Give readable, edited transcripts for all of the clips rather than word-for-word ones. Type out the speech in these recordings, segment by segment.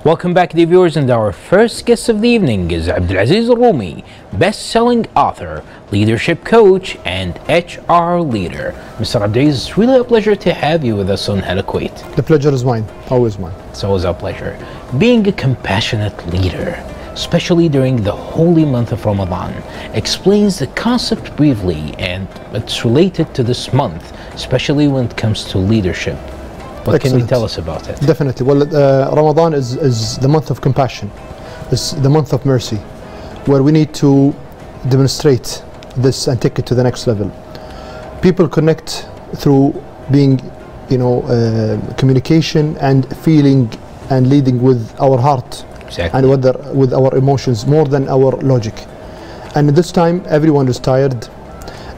Welcome back, dear viewers, and our first guest of the evening is Abdulaziz Rumi, best-selling author, leadership coach, and HR leader. Mr. Abdulaziz, it's really a pleasure to have you with us on Hala Kuwait. The pleasure is mine, always mine. It's always our pleasure. Being a compassionate leader, especially during the holy month of Ramadan, explains the concept briefly, and it's related to this month, especially when it comes to leadership. What Excellent. can you tell us about it? Definitely. Well, Ramadan is the month of compassion. It's the month of mercy, where we need to demonstrate this and take it to the next level. People connect through being, communication and feeling and leading with our heart. Exactly. And with our emotions more than our logic. And at this time, everyone is tired,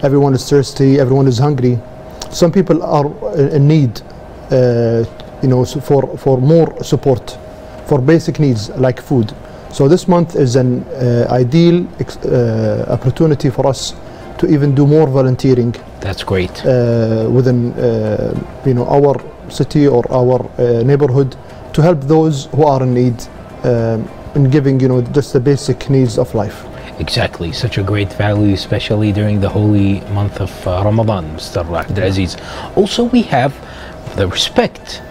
everyone is thirsty, everyone is hungry. Some people are in need. For more support for basic needs like food. So this month is an ideal opportunity for us to even do more volunteering. That's great. Within our city or our neighborhood to help those who are in need in giving just the basic needs of life. Exactly, such a great value, especially during the holy month of Ramadan, Mr. Abdulaziz. Also, we have the respect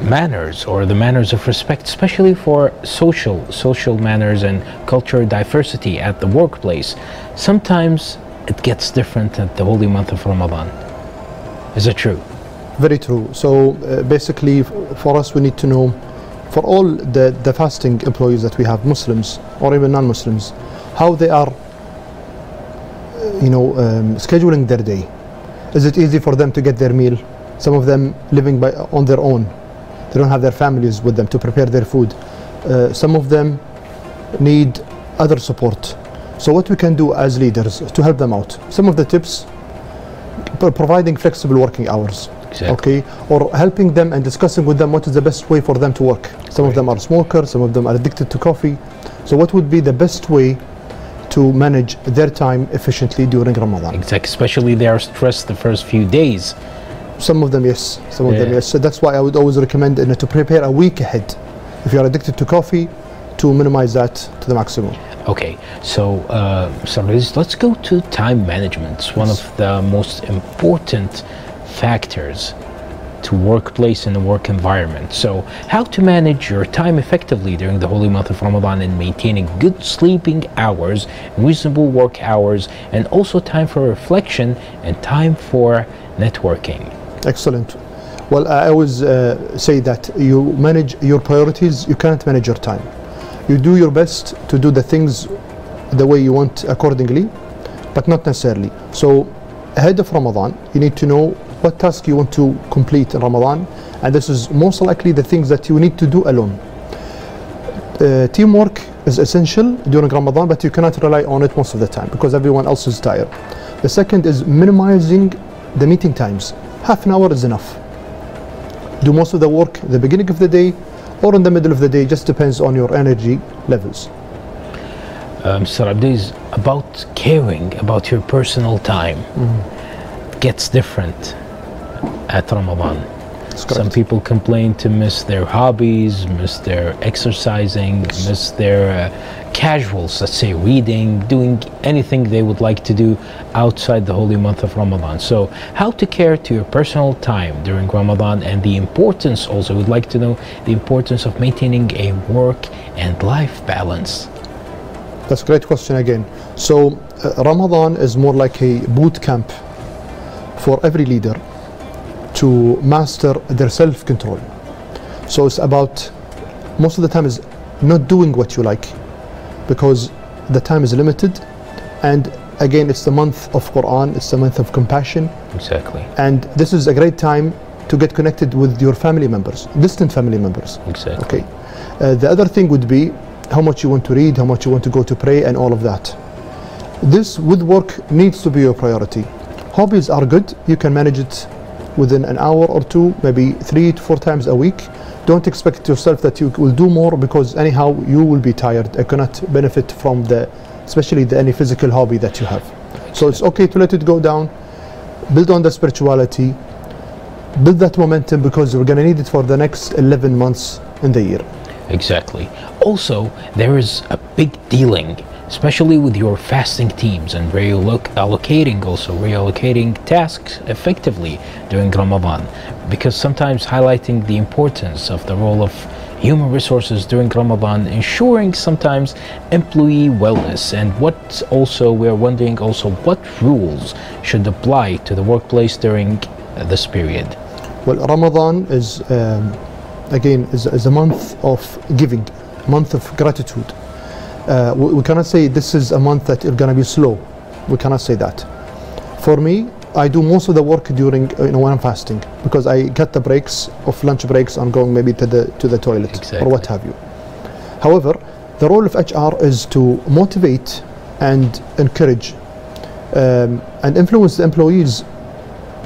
manners, or the manners of respect, especially for social manners and cultural diversity at the workplace. Sometimes it gets different at the holy month of Ramadan. Is it true? Very true. So basically, for us, we need to know, for all the fasting employees that we have, Muslims or even non-Muslims, how they are scheduling their day. Is it easy for them to get their meal? Some of them living on their own. They don't have their families with them to prepare their food. Some of them need other support. So what we can do as leaders to help them out? Some of the tips, providing flexible working hours. Exactly. Okay, or helping them and discussing with them what is the best way for them to work. Some of them are smokers, some of them are addicted to coffee. So what would be the best way to manage their time efficiently during Ramadan? Exactly, especially they are stressed the first few days. Some of them, yes. Some of them, yes. So that's why I would always recommend to prepare a week ahead. If you are addicted to coffee, to minimize that to the maximum. Okay, so let's go to time management. It's one of the most important factors to workplace and the work environment. So how to manage your time effectively during the holy month of Ramadan and maintaining good sleeping hours, reasonable work hours, and also time for reflection and time for networking. Excellent. Well, I always say that you manage your priorities, you can't manage your time. You do your best to do the things the way you want accordingly, but not necessarily. So ahead of Ramadan, you need to know what task you want to complete in Ramadan, and this is most likely the things that you need to do alone. Teamwork is essential during Ramadan, but you cannot rely on it most of the time because everyone else is tired. The second is minimizing the meeting times. Half an hour is enough. Do most of the work at the beginning of the day or in the middle of the day, just depends on your energy levels. Mr. Abdiz, about caring about your personal time gets different at Ramadan. Some people complain to miss their hobbies, miss their exercising, miss their casuals, let's say reading, doing anything they would like to do outside the holy month of Ramadan. So how to care to your personal time during Ramadan, and the importance also, we'd like to know the importance of maintaining a work and life balance. That's a great question again. So Ramadan is more like a boot camp for every leader to master their self-control. So it's about, most of the time is not doing what you like because the time is limited, and again it's the month of Quran, it's the month of compassion. Exactly. And this is a great time to get connected with your family members, distant family members. Exactly. Okay. The other thing would be how much you want to read, how much you want to go to pray, and all of that. This with work needs to be your priority. Hobbies are good, you can manage it within an hour or two, maybe 3 to 4 times a week. Don't expect yourself that you will do more because anyhow you will be tired. I cannot benefit from especially any physical hobby that you have. So it's okay to let it go down, build on the spirituality, build that momentum, because we're going to need it for the next 11 months in the year. Exactly. Also, there is a big dealing, especially with your fasting teams, and reallocating tasks effectively during Ramadan, because sometimes highlighting the importance of the role of human resources during Ramadan, ensuring sometimes employee wellness, and what also we're wondering also what rules should apply to the workplace during this period. Well, Ramadan is again is a month of giving, month of gratitude. We cannot say this is a month that is going to be slow. We cannot say that. For me, I do most of the work during when I'm fasting, because I get the breaks of lunch breaks. I'm going maybe to the toilet, exactly, or what have you. However, the role of HR is to motivate and encourage and influence the employees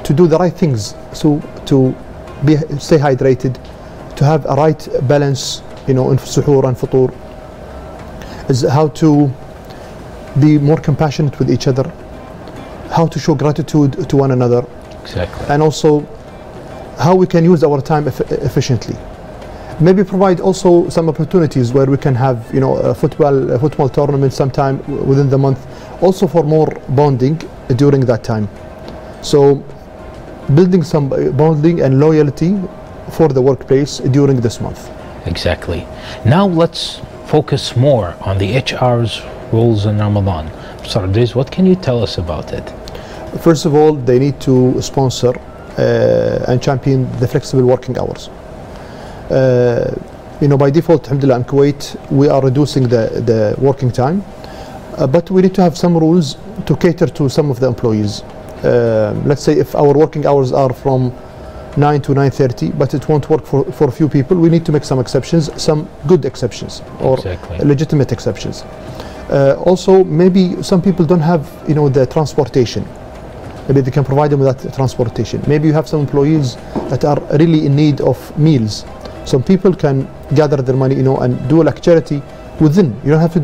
to do the right things, so to stay hydrated, to have a right balance, in suhoor and futur, is how to be more compassionate with each other, how to show gratitude to one another, exactly, and also how we can use our time efficiently. Maybe provide also some opportunities where we can have a football tournament sometime within the month, also for more bonding during that time. So building some bonding and loyalty for the workplace during this month. Exactly. Now let's focus more on the HR's roles in Ramadan. Mr. Abdulaziz, what can you tell us about it? First of all, they need to sponsor and champion the flexible working hours. By default, alhamdulillah, in Kuwait, we are reducing the working time, but we need to have some rules to cater to some of the employees. Let's say if our working hours are from 9 to 9:30, but it won't work for a few people, we need to make some exceptions, some good exceptions, or exactly, legitimate exceptions. Also, maybe some people don't have the transportation. Maybe they can provide them with that transportation. Maybe you have some employees that are really in need of meals. Some people can gather their money, and do like charity within. You don't have to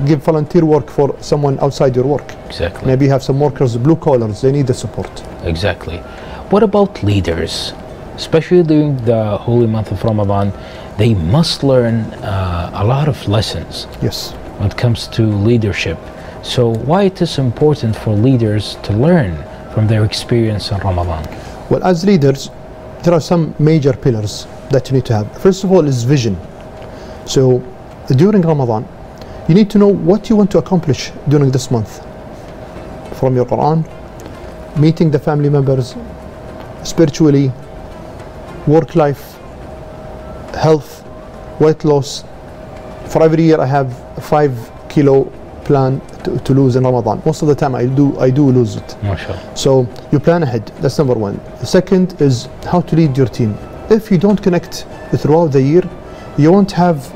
give volunteer work for someone outside your work. Exactly. Maybe you have some workers, blue collars, they need the support. Exactly. What about leaders? Especially during the holy month of Ramadan, they must learn a lot of lessons. Yes. When it comes to leadership. So why it is important for leaders to learn from their experience in Ramadan? Well, as leaders, there are some major pillars that you need to have. First of all is vision. So during Ramadan, you need to know what you want to accomplish during this month. From your Quran, meeting the family members, spiritually, work life, health, weight loss. For every year I have a 5 kilo plan to lose in Ramadan. Most of the time I do lose it. MashaAllah. So you plan ahead. That's number one. The second is how to lead your team. If you don't connect throughout the year, you won't have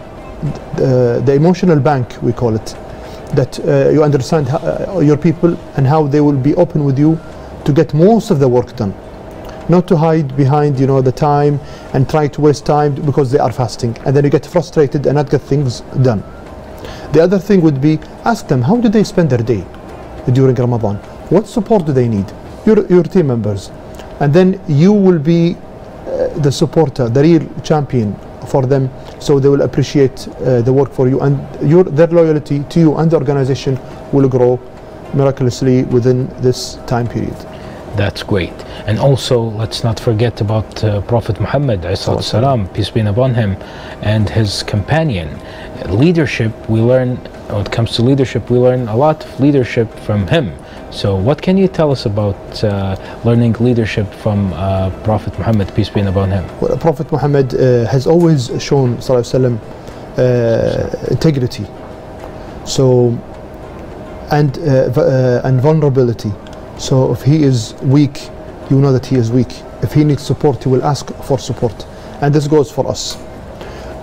the emotional bank, we call it, that you understand your people and how they will be open with you to get most of the work done. Not to hide behind the time and try to waste time because they are fasting, and then you get frustrated and not get things done. The other thing would be, ask them, how do they spend their day during Ramadan? What support do they need? Your team members. And then you will be the supporter, the real champion for them, so they will appreciate the work for you, and their loyalty to you and the organization will grow miraculously within this time period. That's great. And also, let's not forget about Prophet Muhammad, salam, peace be upon him, and his companion. Leadership, we learn, when it comes to leadership, we learn a lot of leadership from him. So what can you tell us about learning leadership from Prophet Muhammad, peace be upon him? Well, Prophet Muhammad has always shown, sallallahu alaihi wasallam, integrity. So, and vulnerability. So if he is weak, you know that he is weak. If he needs support, he will ask for support. And this goes for us.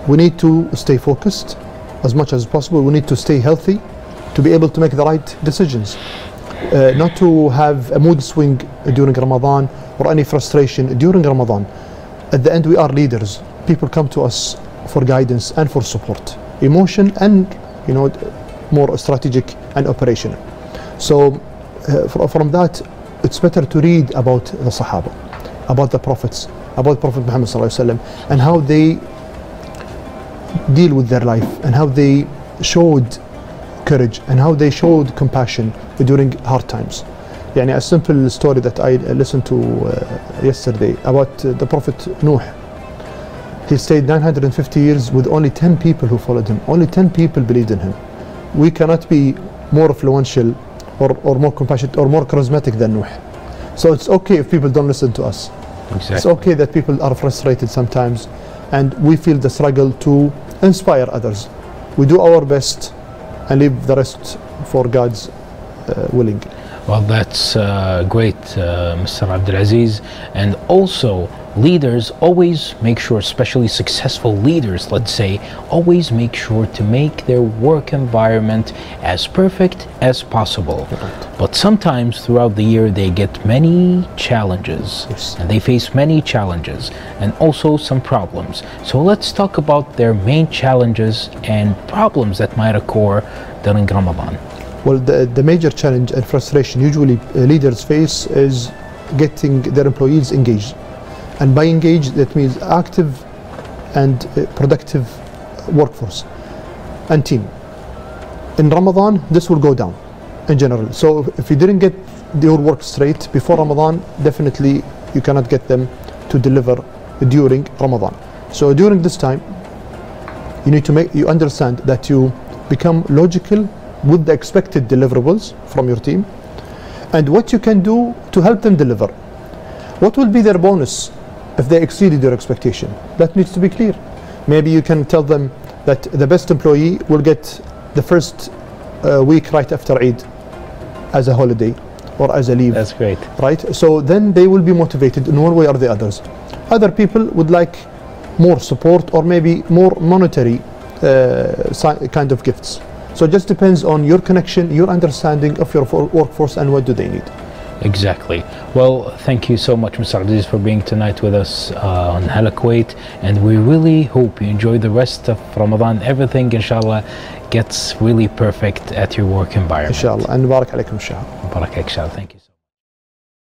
We need to stay focused as much as possible. We need to stay healthy to be able to make the right decisions. Not to have a mood swing during Ramadan or any frustration during Ramadan. At the end, we are leaders. People come to us for guidance and for support, emotion and more strategic and operational. So from that, it's better to read about the Sahaba. about the prophets, about Prophet Muhammad ﷺ, and how they deal with their life, and how they showed courage, and how they showed compassion during hard times. يعني a simple story that I listened to yesterday about the Prophet Nuh. He stayed 950 years with only 10 people who followed him. Only 10 people believed in him. We cannot be more influential or more compassionate or more charismatic than Nuh. So it's okay if people don't listen to us. Exactly. It's okay that people are frustrated sometimes, and we feel the struggle to inspire others. We do our best and leave the rest for God's willing. Well, that's great, Mr. Abdulaziz. And also, leaders always make sure, especially successful leaders, let's say, always make sure to make their work environment as perfect as possible. Right. But sometimes throughout the year they get many challenges. Yes. And they face many challenges and also some problems. So let's talk about their main challenges and problems that might occur during Ramadan. Well, the major challenge and frustration usually leaders face is getting their employees engaged. And by engaged, that means active and productive workforce and team. In Ramadan, this will go down in general. So if you didn't get your work straight before Ramadan, definitely you cannot get them to deliver during Ramadan. So during this time, you need to you understand that you become logical with the expected deliverables from your team and what you can do to help them deliver. What will be their bonus if they exceeded your expectation? That needs to be clear. Maybe you can tell them that the best employee will get the first week right after Eid as a holiday or as a leave. That's great. Right? So then they will be motivated in one way or the others. Other people would like more support or maybe more monetary kind of gifts. So it just depends on your connection, your understanding of your workforce and what do they need. Exactly. Well, thank you so much, Mr. Abdulaziz, for being tonight with us on Hala Kuwait, and we really hope you enjoy the rest of Ramadan. Everything, inshallah, gets really perfect at your work environment. Inshallah. And barak alaikum, inshallah. Barak, inshallah. Thank you.